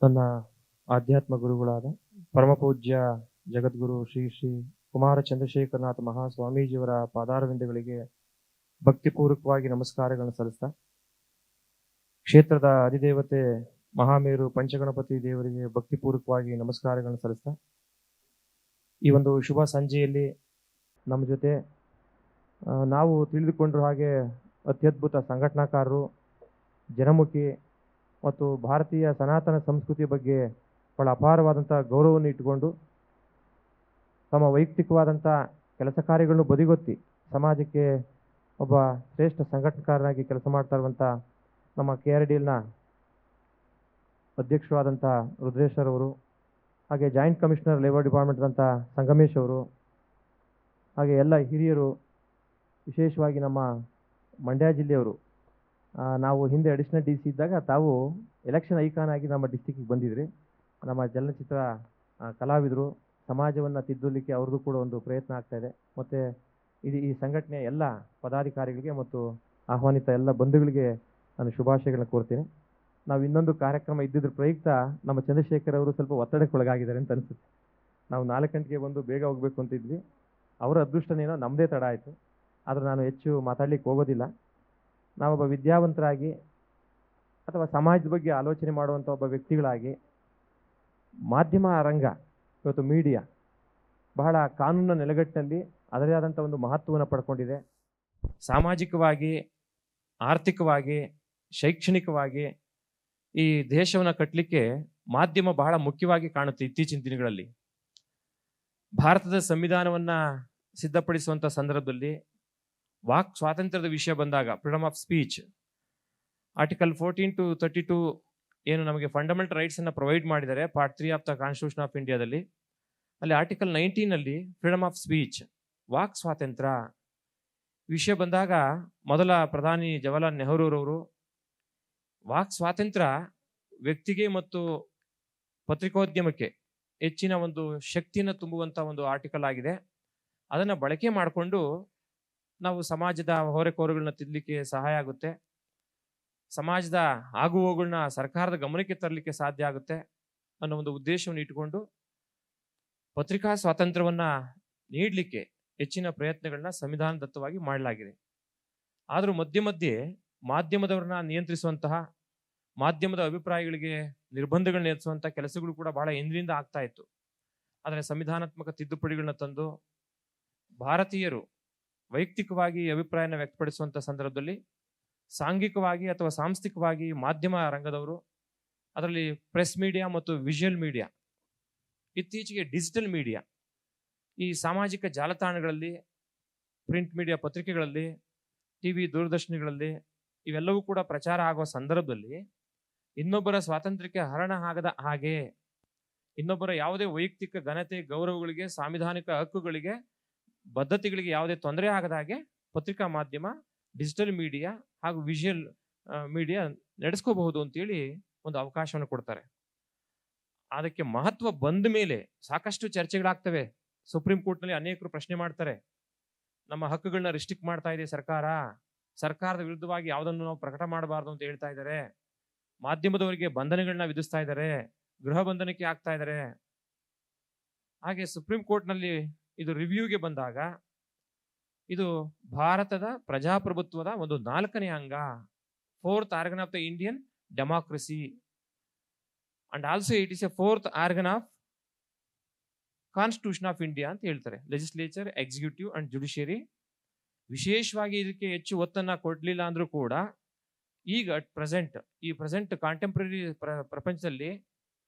ನನ್ನ ಆಧ್ಯಾತ್ಮ ಗುರುಗಳಾದ ಪರಮಪೂಜ್ಯ ಜಗದ್ಗುರು ಶ್ರೀ ಶ್ರೀ ಕುಮಾರ ಚಂದ್ರಶೇಖರನಾಥ ಮಹಾಸ್ವಾಮೀಜಿಯವರ ಪಾದಾರವಿಂದಗಳಿಗೆ ಭಕ್ತಿಪೂರ್ವಕವಾಗಿ ನಮಸ್ಕಾರಗಳನ್ನು ಸಲ್ಲಿಸ್ತಾ, ಕ್ಷೇತ್ರದ ಅಧಿದೇವತೆ ಮಹಾಮೇರು ಪಂಚಗಣಪತಿ ದೇವರಿಗೆ ಭಕ್ತಿಪೂರ್ವಕವಾಗಿ ನಮಸ್ಕಾರಗಳನ್ನು ಸಲ್ಲಿಸ್ತಾ, ಈ ಒಂದು ಶುಭ ಸಂಜೆಯಲ್ಲಿ ನಮ್ಮ ಜೊತೆ ನಾವು ತಿಳಿದುಕೊಂಡ್ರ ಹಾಗೆ ಅತ್ಯದ್ಭುತ ಸಂಘಟನಾಕಾರರು, ಜನಮುಖಿ ಮತ್ತು ಭಾರತೀಯ ಸನಾತನ ಸಂಸ್ಕೃತಿ ಬಗ್ಗೆ ಬಹಳ ಅಪಾರವಾದಂಥ ಗೌರವವನ್ನು ಇಟ್ಟುಕೊಂಡು ತಮ್ಮ ವೈಯಕ್ತಿಕವಾದಂಥ ಕೆಲಸ ಕಾರ್ಯಗಳನ್ನು ಬದಿಗೊತ್ತಿ ಸಮಾಜಕ್ಕೆ ಒಬ್ಬ ಶ್ರೇಷ್ಠ ಸಂಘಟನಕಾರರಾಗಿ ಕೆಲಸ ಮಾಡ್ತಾ ಇರುವಂಥ ನಮ್ಮ KRDLನ ಅಧ್ಯಕ್ಷರಾದಂಥ ರುದ್ರೇಶ್ವರ್ ಅವರು, ಹಾಗೆ ಜಾಯಿಂಟ್ ಕಮಿಷನರ್ ಲೇಬರ್ ಡಿಪಾರ್ಟ್ಮೆಂಟ್ ಅಂತ ಸಂಗಮೇಶ್ ಅವರು, ಹಾಗೆ ಎಲ್ಲ ಹಿರಿಯರು, ವಿಶೇಷವಾಗಿ ನಮ್ಮ ಮಂಡ್ಯ ಜಿಲ್ಲೆಯವರು. ನಾವು ಹಿಂದೆ ಅಡಿಷನಲ್ DC ಇದ್ದಾಗ ತಾವು ಎಲೆಕ್ಷನ್ ಐಕಾನ್ ಆಗಿ ನಮ್ಮ ಡಿಸ್ಟಿಕ್ಕಿಗೆ ಬಂದಿದ್ರಿ. ನಮ್ಮ ಚಲನಚಿತ್ರ ಕಲಾವಿದರು, ಸಮಾಜವನ್ನು ತಿದ್ದಲಿಕ್ಕೆ ಅವ್ರದ್ದು ಕೂಡ ಒಂದು ಪ್ರಯತ್ನ ಆಗ್ತಾ ಇದೆ. ಮತ್ತು ಈ ಸಂಘಟನೆಯ ಎಲ್ಲ ಪದಾಧಿಕಾರಿಗಳಿಗೆ ಮತ್ತು ಆಹ್ವಾನಿತ ಎಲ್ಲ ಬಂಧುಗಳಿಗೆ ನಾನು ಶುಭಾಶಯಗಳನ್ನ ಕೋರ್ತೀನಿ. ನಾವು ಇನ್ನೊಂದು ಕಾರ್ಯಕ್ರಮ ಇದ್ದಿದ್ರ ಪ್ರಯುಕ್ತ ನಮ್ಮ ಚಂದ್ರಶೇಖರ್ ಅವರು ಸ್ವಲ್ಪ ಒತ್ತಡಕ್ಕೊಳಗಾಗಿದ್ದಾರೆ ಅಂತ ಅನಿಸುತ್ತೆ. ನಾವು 4 ಗಂಟೆಗೆ ಬಂದು ಬೇಗ ಹೋಗ್ಬೇಕು ಅಂತಿದ್ವಿ. ಅವರ ಅದೃಷ್ಟನೇನೋ ನಮ್ಮದೇ ತಡ ಆಯಿತು. ಆದರೆ ನಾನು ಹೆಚ್ಚು ಮಾತಾಡ್ಲಿಕ್ಕೆ ಹೋಗೋದಿಲ್ಲ. ನಾವೊಬ್ಬ ವಿದ್ಯಾವಂತರಾಗಿ ಅಥವಾ ಸಮಾಜದ ಬಗ್ಗೆ ಆಲೋಚನೆ ಮಾಡುವಂಥ ಒಬ್ಬ ವ್ಯಕ್ತಿಗಳಾಗಿ, ಮಾಧ್ಯಮ ರಂಗ ಇವತ್ತು ಮೀಡಿಯಾ ಬಹಳ ಕಾನೂನಿನ ನೆಲೆಗಟ್ಟಿನಲ್ಲಿ ಅದರದೇ ಆದಂಥ ಒಂದು ಮಹತ್ವವನ್ನು ಪಡ್ಕೊಂಡಿದೆ. ಸಾಮಾಜಿಕವಾಗಿ, ಆರ್ಥಿಕವಾಗಿ, ಶೈಕ್ಷಣಿಕವಾಗಿ ಈ ದೇಶವನ್ನು ಕಟ್ಟಲಿಕ್ಕೆ ಮಾಧ್ಯಮ ಬಹಳ ಮುಖ್ಯವಾಗಿ ಕಾಣುತ್ತೆ. ಇತ್ತೀಚಿನ ದಿನಗಳಲ್ಲಿ ಭಾರತದ ಸಂವಿಧಾನವನ್ನು ಸಿದ್ಧಪಡಿಸುವಂಥ ಸಂದರ್ಭದಲ್ಲಿ ವಾಕ್ ಸ್ವಾತಂತ್ರ್ಯದ ವಿಷಯ ಬಂದಾಗ, freedom of speech, article 14 to 32 ಏನು ನಮಗೆ ಫಂಡಮೆಂಟಲ್ ರೈಟ್ಸನ್ನು ಪ್ರೊವೈಡ್ ಮಾಡಿದ್ದಾರೆ, part 3 of the constitution of ಇಂಡಿಯಾದಲ್ಲಿ. ಅಲ್ಲಿ article 19 freedom of speech, walk ಸ್ವಾತಂತ್ರ್ಯ ವಿಷಯ ಬಂದಾಗ ಮೊದಲ ಪ್ರಧಾನಿ ಜವಾಹರ್ಲಾಲ್ ನೆಹರೂರವರು ವಾಕ್ ಸ್ವಾತಂತ್ರ್ಯ ವ್ಯಕ್ತಿಗೆ ಮತ್ತು ಪತ್ರಿಕೋದ್ಯಮಕ್ಕೆ ಹೆಚ್ಚಿನ ಒಂದು ಶಕ್ತಿಯನ್ನು ತುಂಬುವಂಥ ಒಂದು ಆರ್ಟಿಕಲ್ ಆಗಿದೆ. ಅದನ್ನು ಬಳಕೆ ಮಾಡಿಕೊಂಡು ನಾವು ಸಮಾಜದ ಹೊರೆಕೋರುಗಳನ್ನ ತಿದ್ದಲಿಕ್ಕೆ ಸಹಾಯ ಆಗುತ್ತೆ, ಸಮಾಜದ ಆಗುಹೋಗುಗಳನ್ನ ಸರ್ಕಾರದ ಗಮನಕ್ಕೆ ತರಲಿಕ್ಕೆ ಸಾಧ್ಯ ಆಗುತ್ತೆ ಅನ್ನೋ ಒಂದು ಉದ್ದೇಶವನ್ನು ಇಟ್ಟುಕೊಂಡು ಪತ್ರಿಕಾ ಸ್ವಾತಂತ್ರ್ಯವನ್ನು ನೀಡಲಿಕ್ಕೆ ಹೆಚ್ಚಿನ ಪ್ರಯತ್ನಗಳನ್ನ ಸಂವಿಧಾನದತ್ತವಾಗಿ ಮಾಡಲಾಗಿದೆ. ಆದರೂ ಮಧ್ಯೆ ಮಧ್ಯೆ ಮಾಧ್ಯಮದವ್ರನ್ನ ನಿಯಂತ್ರಿಸುವಂತಹ, ಮಾಧ್ಯಮದ ಅಭಿಪ್ರಾಯಗಳಿಗೆ ನಿರ್ಬಂಧಗಳನ್ನ ಏರಿಸುವಂಥ ಕೆಲಸಗಳು ಕೂಡ ಬಹಳ ಹಿಂದಿನಿಂದ ಆಗ್ತಾ ಇತ್ತು. ಆದರೆ ಸಂವಿಧಾನಾತ್ಮಕ ತಿದ್ದುಪಡಿಗಳನ್ನ ತಂದು ಭಾರತೀಯರು ವೈಯಕ್ತಿಕವಾಗಿ ಅಭಿಪ್ರಾಯನ ವ್ಯಕ್ತಪಡಿಸುವಂಥ ಸಂದರ್ಭದಲ್ಲಿ ಸಾಂಘಿಕವಾಗಿ ಅಥವಾ ಸಾಂಸ್ಥಿಕವಾಗಿ ಮಾಧ್ಯಮ ರಂಗದವರು, ಅದರಲ್ಲಿ ಪ್ರೆಸ್ ಮೀಡಿಯಾ ಮತ್ತು ವಿಜುವಲ್ ಮೀಡಿಯಾ, ಇತ್ತೀಚೆಗೆ ಡಿಜಿಟಲ್ ಮೀಡಿಯಾ, ಈ ಸಾಮಾಜಿಕ ಜಾಲತಾಣಗಳಲ್ಲಿ, ಪ್ರಿಂಟ್ ಮೀಡಿಯಾ ಪತ್ರಿಕೆಗಳಲ್ಲಿ, TV ದೂರದರ್ಶನಗಳಲ್ಲಿ ಇವೆಲ್ಲವೂ ಕೂಡ ಪ್ರಚಾರ ಆಗುವ ಸಂದರ್ಭದಲ್ಲಿ ಇನ್ನೊಬ್ಬರ ಸ್ವಾತಂತ್ರ್ಯಕ್ಕೆ ಹರಣ ಆಗದ ಹಾಗೆ, ಇನ್ನೊಬ್ಬರ ಯಾವುದೇ ವೈಯಕ್ತಿಕ ಘನತೆ, ಗೌರವಗಳಿಗೆ, ಸಾಂವಿಧಾನಿಕ ಹಕ್ಕುಗಳಿಗೆ, ಬದ್ಧತೆಗಳಿಗೆ ಯಾವುದೇ ತೊಂದರೆ ಆಗದ ಹಾಗೆ ಪತ್ರಿಕಾ ಮಾಧ್ಯಮ, ಡಿಜಿಟಲ್ ಮೀಡಿಯಾ ಹಾಗೂ ವಿಜುವಲ್ ಮೀಡಿಯಾ ನಡೆಸ್ಕೋಬಹುದು ಅಂತೇಳಿ ಒಂದು ಅವಕಾಶವನ್ನು ಕೊಡ್ತಾರೆ. ಅದಕ್ಕೆ ಮಹತ್ವ ಬಂದ ಮೇಲೆ ಸಾಕಷ್ಟು ಚರ್ಚೆಗಳಾಗ್ತವೆ. ಸುಪ್ರೀಂ ಕೋರ್ಟ್ನಲ್ಲಿ ಅನೇಕರು ಪ್ರಶ್ನೆ ಮಾಡ್ತಾರೆ, ನಮ್ಮ ಹಕ್ಕುಗಳನ್ನ ರಿಸ್ಟ್ರಿಕ್ಟ್ ಮಾಡ್ತಾ ಇದೆ ಸರ್ಕಾರದ ವಿರುದ್ಧವಾಗಿ ಯಾವುದನ್ನು ನಾವು ಪ್ರಕಟ ಮಾಡಬಾರ್ದು ಅಂತ ಹೇಳ್ತಾ ಇದ್ದಾರೆ, ಮಾಧ್ಯಮದವರಿಗೆ ಬಂಧನಗಳನ್ನ ವಿಧಿಸ್ತಾ ಇದ್ದಾರೆ, ಗೃಹ ಬಂಧನಕ್ಕೆ ಆಗ್ತಾ ಇದ್ದಾರೆ. ಹಾಗೆ ಸುಪ್ರೀಂ ಕೋರ್ಟ್ನಲ್ಲಿ ಇದು ರಿವ್ಯೂಗೆ ಬಂದಾಗ ಇದು ಭಾರತದ ಪ್ರಜಾಪ್ರಭುತ್ವದ ಒಂದು 4ನೇ ಅಂಗ, 4th organ of the Indian democracy, and also it is A 4th organ of constitution of India ಅಂತ ಹೇಳ್ತಾರೆ. Legislature, executive and judiciary. ವಿಶೇಷವಾಗಿ ಇದಕ್ಕೆ ಹೆಚ್ಚು ಒತ್ತನ್ನು ಕೊಡಲಿಲ್ಲ ಅಂದ್ರೂ ಕೂಡ ಈಗ ಈ ಪ್ರೆಸೆಂಟ್ ಕಾಂಟೆಂಪ್ರರಿ ಪ್ರಪಂಚದಲ್ಲಿ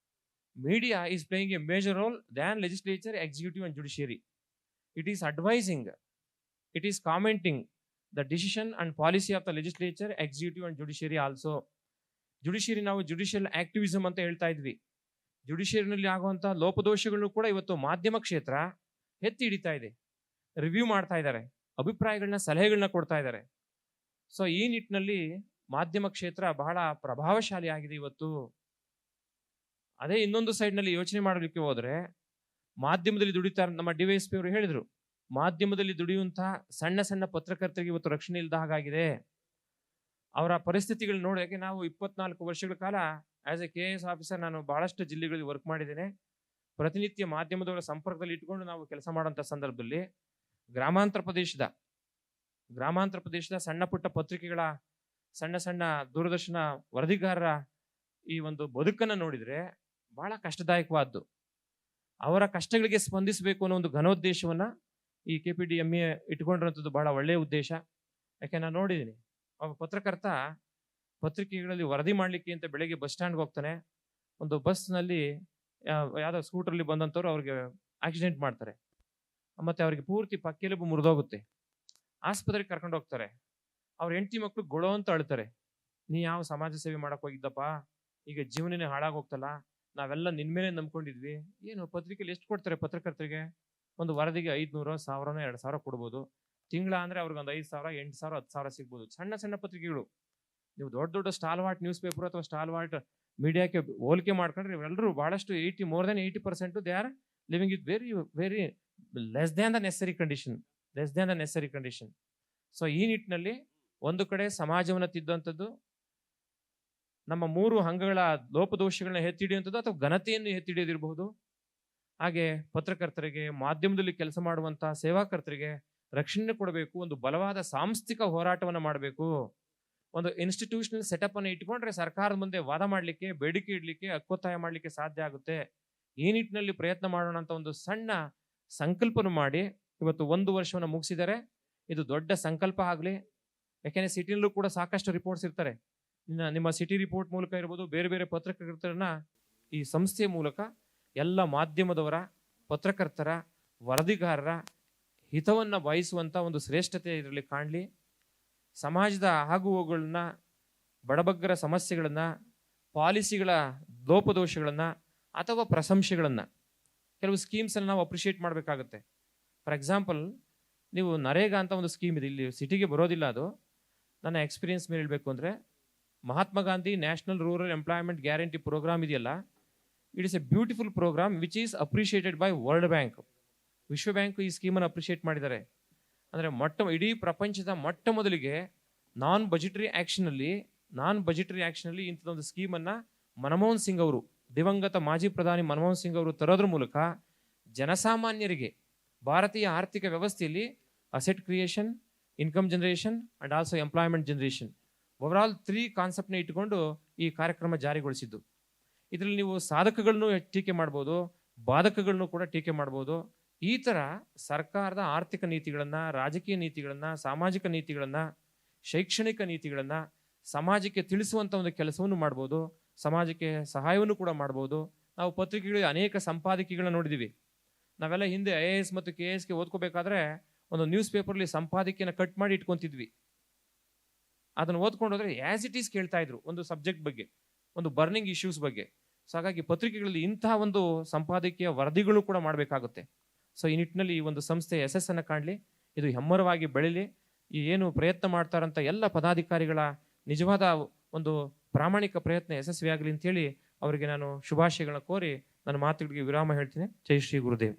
media is playing A major role than legislature, executive and judiciary. It is advising, it is commenting the decision and policy of the legislature, executive and judiciary also. Judiciary ನಾವು judicial activism ಅಂತ ಹೇಳ್ತಾ ಇದ್ವಿ. ಜುಡಿಷಿಯರಿನಲ್ಲಿ ಆಗುವಂಥ ಲೋಪದೋಷಗಳನ್ನು ಕೂಡ ಇವತ್ತು ಮಾಧ್ಯಮ ಕ್ಷೇತ್ರ ಎತ್ತಿ ಹಿಡಿತಾ ಇದೆ, ರಿವ್ಯೂ ಮಾಡ್ತಾ ಇದ್ದಾರೆ, ಅಭಿಪ್ರಾಯಗಳನ್ನ, ಸಲಹೆಗಳನ್ನ ಕೊಡ್ತಾ ಇದ್ದಾರೆ. ಸೊ ಈ ನಿಟ್ಟಿನಲ್ಲಿ ಮಾಧ್ಯಮ ಕ್ಷೇತ್ರ ಬಹಳ ಪ್ರಭಾವಶಾಲಿ ಆಗಿದೆ ಇವತ್ತು. ಅದೇ ಇನ್ನೊಂದು ಸೈಡ್ನಲ್ಲಿ ಯೋಚನೆ ಮಾಡಲಿಕ್ಕೆ ಹೋದ್ರೆ, ಮಾಧ್ಯಮದಲ್ಲಿ ದುಡಿತಾರೆ, ನಮ್ಮ DYSP ಅವರು ಹೇಳಿದ್ರು, ಮಾಧ್ಯಮದಲ್ಲಿ ದುಡಿಯುವಂತಹ ಸಣ್ಣ ಸಣ್ಣ ಪತ್ರಕರ್ತರಿಗೆ ಇವತ್ತು ರಕ್ಷಣೆ ಇಲ್ಲದ ಹಾಗಾಗಿದೆ. ಅವರ ಪರಿಸ್ಥಿತಿಗಳು ನೋಡೋಕೆ ನಾವು 24 ವರ್ಷಗಳ ಕಾಲ ಆಸ್ ಎ KS ಆಫೀಸರ್ ನಾನು ಬಹಳಷ್ಟು ಜಿಲ್ಲೆಗಳಲ್ಲಿ ವರ್ಕ್ ಮಾಡಿದ್ದೇನೆ. ಪ್ರತಿನಿತ್ಯ ಮಾಧ್ಯಮದವರ ಸಂಪರ್ಕದಲ್ಲಿ ಇಟ್ಕೊಂಡು ನಾವು ಕೆಲಸ ಮಾಡುವಂಥ ಸಂದರ್ಭದಲ್ಲಿ ಗ್ರಾಮಾಂತರ ಪ್ರದೇಶದ ಸಣ್ಣ ಪುಟ್ಟ ಪತ್ರಿಕೆಗಳ ಸಣ್ಣ ದೂರದರ್ಶನ ವರದಿಗಾರರ ಈ ಒಂದು ಬದುಕನ್ನು ನೋಡಿದ್ರೆ ಬಹಳ ಕಷ್ಟದಾಯಕವಾದ್ದು. ಅವರ ಕಷ್ಟಗಳಿಗೆ ಸ್ಪಂದಿಸಬೇಕು ಅನ್ನೋ ಒಂದು ಘನೋದ್ದೇಶವನ್ನ ಈ KPDMA ಇಟ್ಕೊಂಡಿರುವಂಥದ್ದು ಬಹಳ ಒಳ್ಳೆಯ ಉದ್ದೇಶ. ಯಾಕೆ ನಾನು ನೋಡಿದ್ದೀನಿ, ಒಬ್ಬ ಪತ್ರಕರ್ತ ಪತ್ರಿಕೆಗಳಲ್ಲಿ ವರದಿ ಮಾಡ್ಲಿಕ್ಕೆ ಅಂತ ಬೆಳಗ್ಗೆ ಬಸ್ ಸ್ಟ್ಯಾಂಡ್ಗೆ ಹೋಗ್ತಾನೆ. ಒಂದು ಬಸ್ನಲ್ಲಿ ಯಾವ್ದೋ ಸ್ಕೂಟರ್ಲಿ ಬಂದಂಥವ್ರು ಅವ್ರಿಗೆ ಆಕ್ಸಿಡೆಂಟ್ ಮಾಡ್ತಾರೆ, ಮತ್ತೆ ಅವ್ರಿಗೆ ಪೂರ್ತಿ ಪಕ್ಕೆಲುಬು ಮುರಿದೋಗುತ್ತೆ. ಆಸ್ಪತ್ರೆಗೆ ಕರ್ಕೊಂಡು ಹೋಗ್ತಾರೆ. ಅವ್ರ ಹೆಂಡತಿ ಮಕ್ಕಳು ಗೊಳೋ ಅಂತ ಅಳ್ತಾರೆ. ನೀ ಯಾವ ಸಮಾಜ ಸೇವೆ ಮಾಡಕ್ ಹೋಗಿದ್ದಪ್ಪ, ಈಗ ಜೀವನನೇ ಹಾಳಾಗೋಗ್ತಲ್ಲ, ನಾವೆಲ್ಲ ನಿನ್ಮೇಲೆ ನಂಬ್ಕೊಂಡಿದ್ವಿ. ಏನು ಪತ್ರಿಕೆಯಲ್ಲಿ ಎಷ್ಟು ಕೊಡ್ತಾರೆ ಪತ್ರಕರ್ತರಿಗೆ? ಒಂದು ವರದಿಗೆ 500, 1000, 2000 ಕೊಡ್ಬೋದು. ತಿಂಗಳ ಅಂದ್ರೆ ಅವ್ರಿಗೆ ಒಂದು 5,000, 8,000, 10,000 ಸಿಗ್ಬೋದು. ಸಣ್ಣ ಪತ್ರಿಕೆಗಳು. ನೀವು ದೊಡ್ಡ ಸ್ಟಾಲ್ವಾರ್ಟ್ ನ್ಯೂಸ್ ಪೇಪರ್ ಅಥವಾ ಸ್ಟಾಲ್ವಾರ್ಟ್ ಮೀಡಿಯಾಕ್ಕೆ ಹೋಲಿಕೆ ಮಾಡ್ಕೊಂಡ್ರೆ ಇವೆಲ್ಲರೂ ಬಹಳಷ್ಟು more than 80% they are living with very less than the ನೆಸರಿ condition. So ಈ ನಿಟ್ಟಿನಲ್ಲಿ ಒಂದು ಕಡೆ ಸಮಾಜವನ್ನು ತಿದ್ದುವಂಥದ್ದು, ನಮ್ಮ 3 ಅಂಗಗಳ ಲೋಪದೋಷಗಳನ್ನ ಎತ್ತಿಡಿಯುವಂಥದ್ದು ಅಥವಾ ಘನತೆಯನ್ನು ಎತ್ತಿಡಿಯೋದಿರಬಹುದು. ಹಾಗೆ ಪತ್ರಕರ್ತರಿಗೆ, ಮಾಧ್ಯಮದಲ್ಲಿ ಕೆಲಸ ಮಾಡುವಂತಹ ಸೇವಾಕರ್ತರಿಗೆ ರಕ್ಷಣೆ ಕೊಡಬೇಕು. ಒಂದು ಬಲವಾದ ಸಾಂಸ್ಥಿಕ ಹೋರಾಟವನ್ನು ಮಾಡಬೇಕು. ಒಂದು ಇನ್ಸ್ಟಿಟ್ಯೂಷನಲ್ ಸೆಟಪ್ ಅನ್ನು ಇಟ್ಕೊಂಡ್ರೆ ಸರ್ಕಾರದ ಮುಂದೆ ವಾದ ಮಾಡಲಿಕ್ಕೆ, ಬೇಡಿಕೆ ಇಡ್ಲಿಕ್ಕೆ, ಹಕ್ಕೊತ್ತಾಯ ಮಾಡಲಿಕ್ಕೆ ಸಾಧ್ಯ ಆಗುತ್ತೆ. ಈ ನಿಟ್ಟಿನಲ್ಲಿ ಪ್ರಯತ್ನ ಮಾಡೋಣ ಅಂತ ಒಂದು ಸಣ್ಣ ಸಂಕಲ್ಪನ ಮಾಡಿ ಇವತ್ತು 1 ವರ್ಷವನ್ನು ಮುಗಿಸಿದ್ದಾರೆ. ಇದು ದೊಡ್ಡ ಸಂಕಲ್ಪ ಆಗಲಿ. ಯಾಕೆಂದ್ರೆ ಸಿಟಿನಲ್ಲೂ ಕೂಡ ಸಾಕಷ್ಟು ರಿಪೋರ್ಟ್ಸ್ ಇರ್ತಾರೆ. ನಿಮ್ಮ ಸಿಟಿ ರಿಪೋರ್ಟ್ ಮೂಲಕ ಇರ್ಬೋದು, ಬೇರೆ ಪತ್ರಕರ್ತರನ್ನ ಈ ಸಂಸ್ಥೆಯ ಮೂಲಕ ಎಲ್ಲ ಮಾಧ್ಯಮದವರ, ಪತ್ರಕರ್ತರ, ವರದಿಗಾರರ ಹಿತವನ್ನ ಬಯಸುವಂತ ಒಂದು ಶ್ರೇಷ್ಠತೆ ಇದರಲ್ಲಿ ಕಾಣಲಿ. ಸಮಾಜದ ಆಗುಹೋಗುಗಳನ್ನ, ಬಡಬಗ್ಗರ ಸಮಸ್ಯೆಗಳನ್ನ, ಪಾಲಿಸಿಗಳ ಲೋಪದೋಷಗಳನ್ನ ಅಥವಾ ಪ್ರಶಂಸೆಗಳನ್ನ, ಕೆಲವು ಸ್ಕೀಮ್ಸ್ ಅನ್ನು ನಾವು ಅಪ್ರಿಷಿಯೇಟ್ ಮಾಡಬೇಕಾಗುತ್ತೆ. ಫಾರ್ ಎಕ್ಸಾಂಪಲ್, ನೀವು ನರೇಗಾ ಅಂತ ಒಂದು ಸ್ಕೀಮ್ ಇದೆ, ಇಲ್ಲಿ ಸಿಟಿಗೆ ಬರೋದಿಲ್ಲ. ಅದು ನನ್ನ ಎಕ್ಸ್ಪೀರಿಯನ್ಸ್ ಮೇಲೆ ಹೇಳಬೇಕು ಅಂದರೆ, Mahatma Gandhi national rural employment guarantee programme ಇದೆಯಲ್ಲ, it is a beautiful programme which is appreciated by World Bank. ವಿಶ್ವ ಬ್ಯಾಂಕ್ ಈ ಸ್ಕೀಮನ್ನು ಅಪ್ರಿಷಿಯೇಟ್ ಮಾಡಿದ್ದಾರೆ. ಅಂದರೆ ಇಡೀ ಪ್ರಪಂಚದ ಮೊಟ್ಟ ಮೊದಲಿಗೆ ನಾನ್ ಬಜೆಟರಿ ಆ್ಯಕ್ಷನಲ್ಲಿ ಇಂಥದೊಂದು ಸ್ಕೀಮನ್ನು ಮನಮೋಹನ್ ಸಿಂಗ್ ಅವರು, ದಿವಂಗತ ಮಾಜಿ ಪ್ರಧಾನಿ ಮನಮೋಹನ್ ಸಿಂಗ್ ಅವರು ತರೋದ್ರ ಮೂಲಕ ಜನಸಾಮಾನ್ಯರಿಗೆ ಭಾರತೀಯ ಆರ್ಥಿಕ ವ್ಯವಸ್ಥೆಯಲ್ಲಿ asset creation, income generation and also employment generation, overall 3 ಕಾನ್ಸೆಪ್ಟ್ನ ಇಟ್ಕೊಂಡು ಈ ಕಾರ್ಯಕ್ರಮ ಜಾರಿಗೊಳಿಸಿದ್ದು. ಇದರಲ್ಲಿ ನೀವು ಸಾಧಕಗಳನ್ನು ಟೀಕೆ ಮಾಡ್ಬೋದು, ಬಾಧಕಗಳನ್ನು ಕೂಡ ಟೀಕೆ ಮಾಡ್ಬೋದು. ಈ ಥರ ಸರ್ಕಾರದ ಆರ್ಥಿಕ ನೀತಿಗಳನ್ನು, ರಾಜಕೀಯ ನೀತಿಗಳನ್ನು, ಸಾಮಾಜಿಕ ನೀತಿಗಳನ್ನು, ಶೈಕ್ಷಣಿಕ ನೀತಿಗಳನ್ನು ಸಮಾಜಕ್ಕೆ ತಿಳಿಸುವಂಥ ಒಂದು ಕೆಲಸವನ್ನು ಮಾಡ್ಬೋದು. ಸಮಾಜಕ್ಕೆ ಸಹಾಯವನ್ನು ಕೂಡ ಮಾಡ್ಬೋದು. ನಾವು ಪತ್ರಿಕೆಗಳಿಗೆ ಅನೇಕ ಸಂಪಾದಕೀಯಗಳನ್ನ ನೋಡಿದ್ದೀವಿ. ನಾವೆಲ್ಲ ಹಿಂದೆ IAS ಮತ್ತು KSಗೆ ಓದ್ಕೋಬೇಕಾದ್ರೆ ಒಂದು ನ್ಯೂಸ್ ಪೇಪರ್ಲಿ ಸಂಪಾದಕೀಯನ ಕಟ್ ಮಾಡಿ ಇಟ್ಕೊಂತಿದ್ವಿ. ಅದನ್ನು ಓದ್ಕೊಂಡೋದ್ರೆ ಆಸ್ ಇಟ್ ಈಸ್ ಕೇಳ್ತಾ ಇದ್ರು ಒಂದು ಸಬ್ಜೆಕ್ಟ್ ಬಗ್ಗೆ, ಒಂದು ಬರ್ನಿಂಗ್ ಇಶ್ಯೂಸ್ ಬಗ್ಗೆ. ಸೊ ಹಾಗಾಗಿ ಪತ್ರಿಕೆಗಳಲ್ಲಿ ಇಂತಹ ಒಂದು ಸಂಪಾದಕೀಯ ವರದಿಗಳು ಕೂಡ ಮಾಡಬೇಕಾಗುತ್ತೆ. ಸೊ ಈ ನಿಟ್ಟಿನಲ್ಲಿ ಈ ಒಂದು ಸಂಸ್ಥೆ ಯಶಸ್ಸನ್ನು ಕಾಣಲಿ, ಇದು ಹೆಮ್ಮರವಾಗಿ ಬೆಳೀಲಿ. ಈ ಏನು ಪ್ರಯತ್ನ ಮಾಡ್ತಾರಂತ ಎಲ್ಲ ಪದಾಧಿಕಾರಿಗಳ ನಿಜವಾದ ಒಂದು ಪ್ರಾಮಾಣಿಕ ಪ್ರಯತ್ನ ಯಶಸ್ವಿಯಾಗಲಿ ಅಂತೇಳಿ ಅವರಿಗೆ ನಾನು ಶುಭಾಶಯಗಳನ್ನ ಕೋರಿ ನನ್ನ ಮಾತುಗಳಿಗೆ ವಿರಾಮ ಹೇಳ್ತೀನಿ. ಜೈ ಶ್ರೀ ಗುರುದೇವ್.